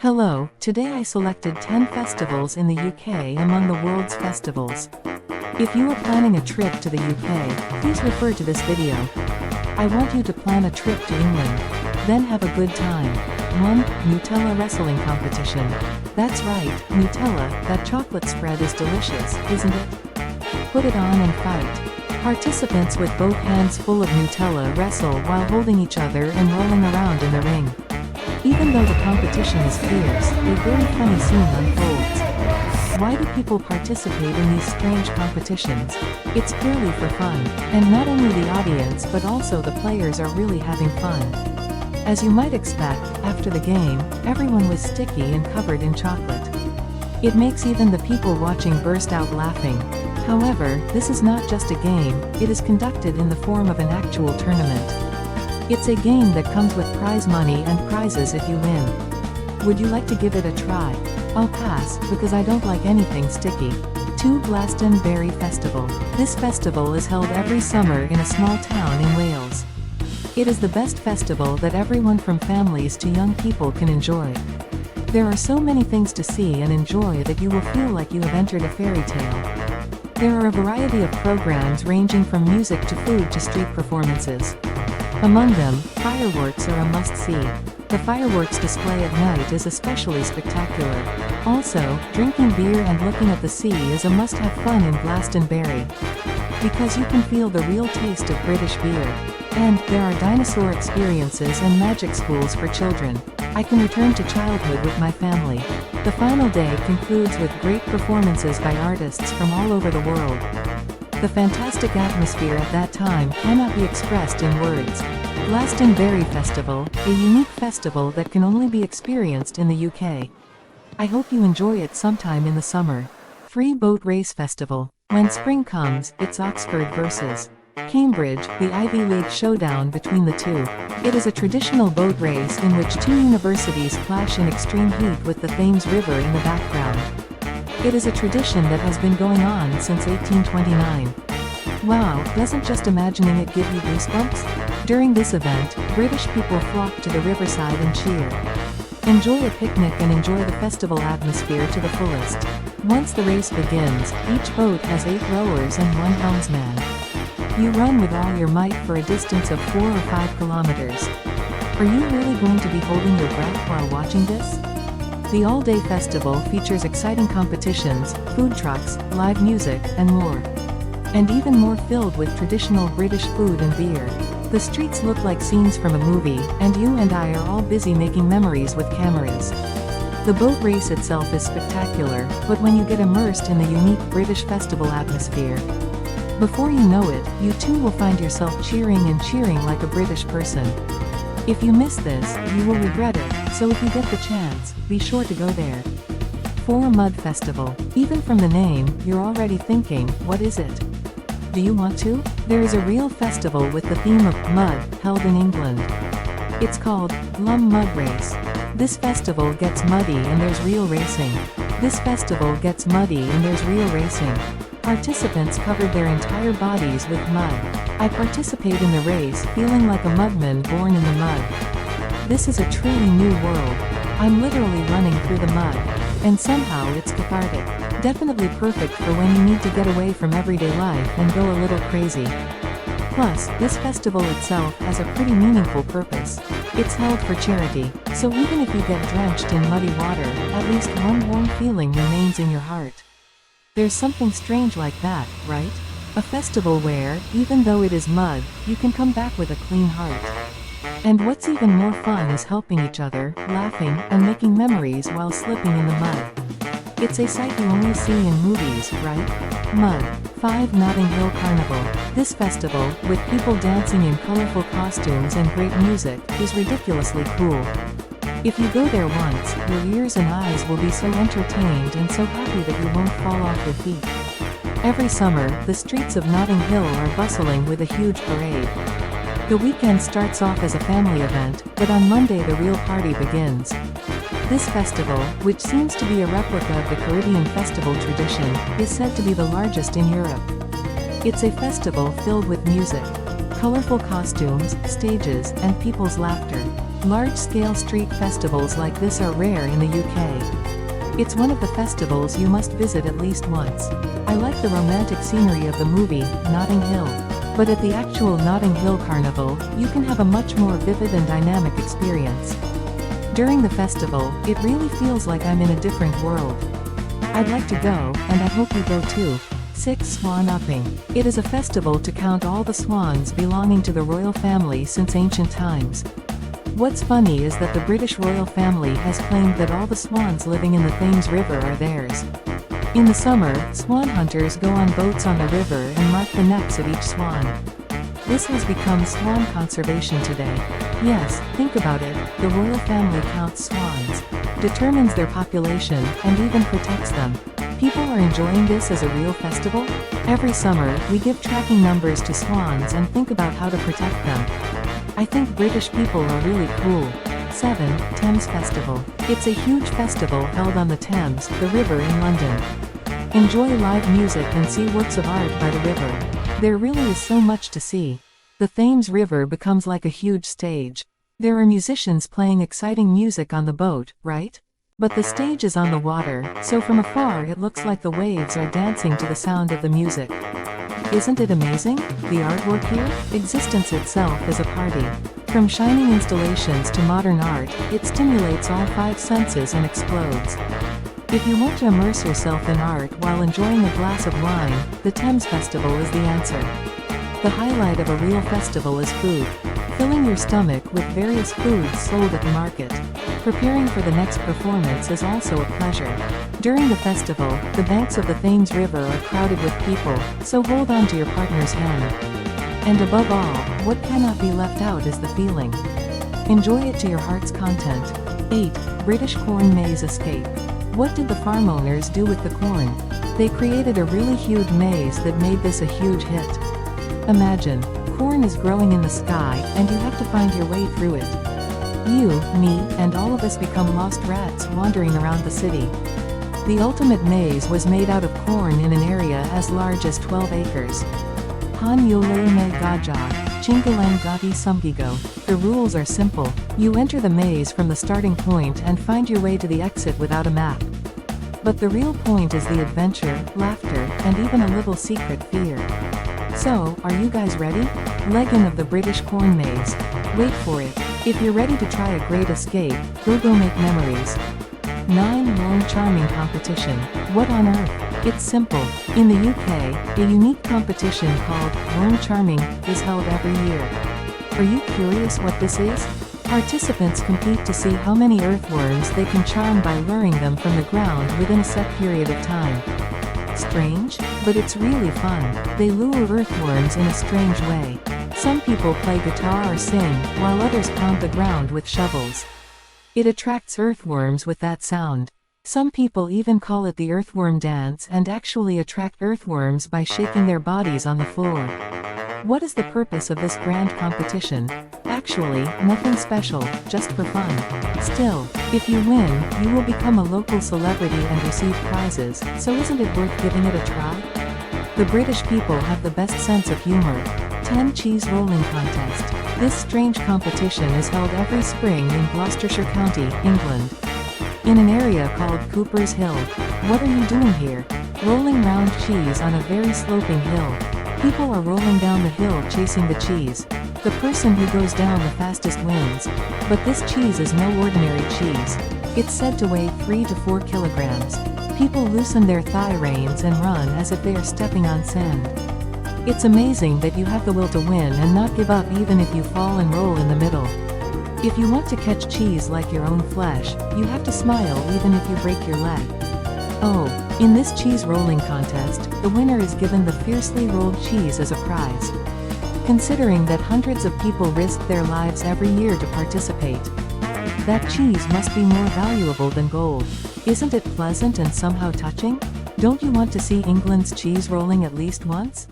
Hello, today I selected 10 festivals in the UK among the world's festivals. If you are planning a trip to the UK, please refer to this video. I want you to plan a trip to England. Then have a good time. 1. Nutella Wrestling Competition. That's right, Nutella, that chocolate spread is delicious, isn't it? Put it on and fight. Participants with both hands full of Nutella wrestle while holding each other and rolling around in the ring. Even though the competition is fierce, a very funny scene unfolds. Why do people participate in these strange competitions? It's purely for fun, and not only the audience but also the players are really having fun. As you might expect, after the game, everyone was sticky and covered in chocolate. It makes even the people watching burst out laughing. However, this is not just a game, it is conducted in the form of an actual tournament. It's a game that comes with prize money and prizes if you win. Would you like to give it a try? I'll pass, because I don't like anything sticky. 2. Glastonbury Festival. This festival is held every summer in a small town in Wales. It is the best festival that everyone from families to young people can enjoy. There are so many things to see and enjoy that you will feel like you have entered a fairy tale. There are a variety of programs ranging from music to food to street performances. Among them, fireworks are a must-see. The fireworks display at night is especially spectacular. Also, drinking beer and looking at the sea is a must-have fun in Glastonbury. Because you can feel the real taste of British beer. And, there are dinosaur experiences and magic schools for children. I can return to childhood with my family. The final day concludes with great performances by artists from all over the world. The fantastic atmosphere at that time cannot be expressed in words. Glastonbury Festival, a unique festival that can only be experienced in the UK. I hope you enjoy it sometime in the summer. Free Boat Race Festival. When spring comes, it's Oxford versus Cambridge, the Ivy League showdown between the two. It is a traditional boat race in which two universities clash in extreme heat with the Thames River in the background. It is a tradition that has been going on since 1829. Wow, doesn't just imagining it give you goosebumps? During this event, British people flock to the riverside and cheer. Enjoy a picnic and enjoy the festival atmosphere to the fullest. Once the race begins, each boat has 8 rowers and 1 helmsman. You run with all your might for a distance of 4 or 5 kilometers. Are you really going to be holding your breath while watching this? The all-day festival features exciting competitions, food trucks, live music, and more. And even more filled with traditional British food and beer. The streets look like scenes from a movie, and you and I are all busy making memories with cameras. The boat race itself is spectacular, but when you get immersed in the unique British festival atmosphere, before you know it, you too will find yourself cheering and cheering like a British person. If you miss this, you will regret it, so if you get the chance, be sure to go there. 4. Mud Festival. Even from the name, you're already thinking, what is it? Do you want to? There is a real festival with the theme of mud, held in England. It's called Lum Mud Race. This festival gets muddy and there's real racing. This festival gets muddy and there's real racing. Participants covered their entire bodies with mud. I participate in the race feeling like a mudman born in the mud. This is a truly new world. I'm literally running through the mud. And somehow it's cathartic. Definitely perfect for when you need to get away from everyday life and go a little crazy. Plus, this festival itself has a pretty meaningful purpose. It's held for charity, so even if you get drenched in muddy water, at least one warm feeling remains in your heart. There's something strange like that, right? A festival where, even though it is mud, you can come back with a clean heart. And what's even more fun is helping each other, laughing, and making memories while slipping in the mud. It's a sight you only see in movies, right? Mud. 5. Notting Hill Carnival. This festival, with people dancing in colorful costumes and great music, is ridiculously cool. If you go there once, your ears and eyes will be so entertained and so happy that you won't fall off your feet. Every summer, the streets of Notting Hill are bustling with a huge parade. The weekend starts off as a family event, but on Monday the real party begins. This festival, which seems to be a replica of the Caribbean festival tradition, is said to be the largest in Europe. It's a festival filled with music, colorful costumes, stages, and people's laughter. Large-scale street festivals like this are rare in the UK. It's one of the festivals you must visit at least once. I like the romantic scenery of the movie, Notting Hill. But at the actual Notting Hill Carnival, you can have a much more vivid and dynamic experience. During the festival, it really feels like I'm in a different world. I'd like to go, and I hope you go too. 6. Swan Upping. It is a festival to count all the swans belonging to the royal family since ancient times. What's funny is that the British royal family has claimed that all the swans living in the Thames River are theirs. In the summer, swan hunters go on boats on the river and mark the necks of each swan. This has become swan conservation today. Yes, think about it, the royal family counts swans, determines their population, and even protects them. People are enjoying this as a real festival? Every summer, we give tracking numbers to swans and think about how to protect them. I think British people are really cool. 7. Thames Festival. It's a huge festival held on the Thames, the river in London. Enjoy live music and see works of art by the river. There really is so much to see. The Thames River becomes like a huge stage. There are musicians playing exciting music on the boat, right? But the stage is on the water, so from afar it looks like the waves are dancing to the sound of the music. Isn't it amazing? The artwork here? Existence itself is a party. From shining installations to modern art, it stimulates all 5 senses and explodes. If you want to immerse yourself in art while enjoying a glass of wine, the Thames Festival is the answer. The highlight of a real festival is food. Filling your stomach with various foods sold at the market. Preparing for the next performance is also a pleasure. During the festival, the banks of the Thames River are crowded with people, so hold on to your partner's hand. And above all, what cannot be left out is the feeling. Enjoy it to your heart's content. 8. British Corn Maze Escape. What did the farm owners do with the corn? They created a really huge maze that made this a huge hit. Imagine, corn is growing in the sky, and you have to find your way through it. You, me, and all of us become lost rats wandering around the city. The ultimate maze was made out of corn in an area as large as 12 acres. Han Yoleme Gajag, Chingalan Gati Sumgigo. The rules are simple. You enter the maze from the starting point and find your way to the exit without a map. But the real point is the adventure, laughter, and even a little secret fear. So, are you guys ready? Legend of the British Corn Maze. Wait for it. If you're ready to try a great escape, go make memories. 9. Lone Charming Competition. What on earth? It's simple. In the UK, a unique competition called Lone Charming is held every year. Are you curious what this is? Participants compete to see how many earthworms they can charm by luring them from the ground within a set period of time. Strange? But it's really fun. They lure earthworms in a strange way. Some people play guitar or sing, while others pound the ground with shovels. It attracts earthworms with that sound. Some people even call it the earthworm dance and actually attract earthworms by shaking their bodies on the floor. What is the purpose of this grand competition? Actually, nothing special, just for fun. Still, if you win, you will become a local celebrity and receive prizes, so isn't it worth giving it a try? The British people have the best sense of humor. 10. Cheese Rolling Contest. This strange competition is held every spring in Gloucestershire County, England. In an area called Cooper's Hill. What are you doing here? Rolling round cheese on a very sloping hill. People are rolling down the hill chasing the cheese. The person who goes down the fastest wins. But this cheese is no ordinary cheese. It's said to weigh 3 to 4 kilograms. People loosen their thigh reins and run as if they are stepping on sand. It's amazing that you have the will to win and not give up even if you fall and roll in the middle. If you want to catch cheese like your own flesh, you have to smile even if you break your leg. Oh, in this cheese rolling contest, the winner is given the fiercely rolled cheese as a prize. Considering that hundreds of people risk their lives every year to participate, that cheese must be more valuable than gold. Isn't it pleasant and somehow touching? Don't you want to see England's cheese rolling at least once?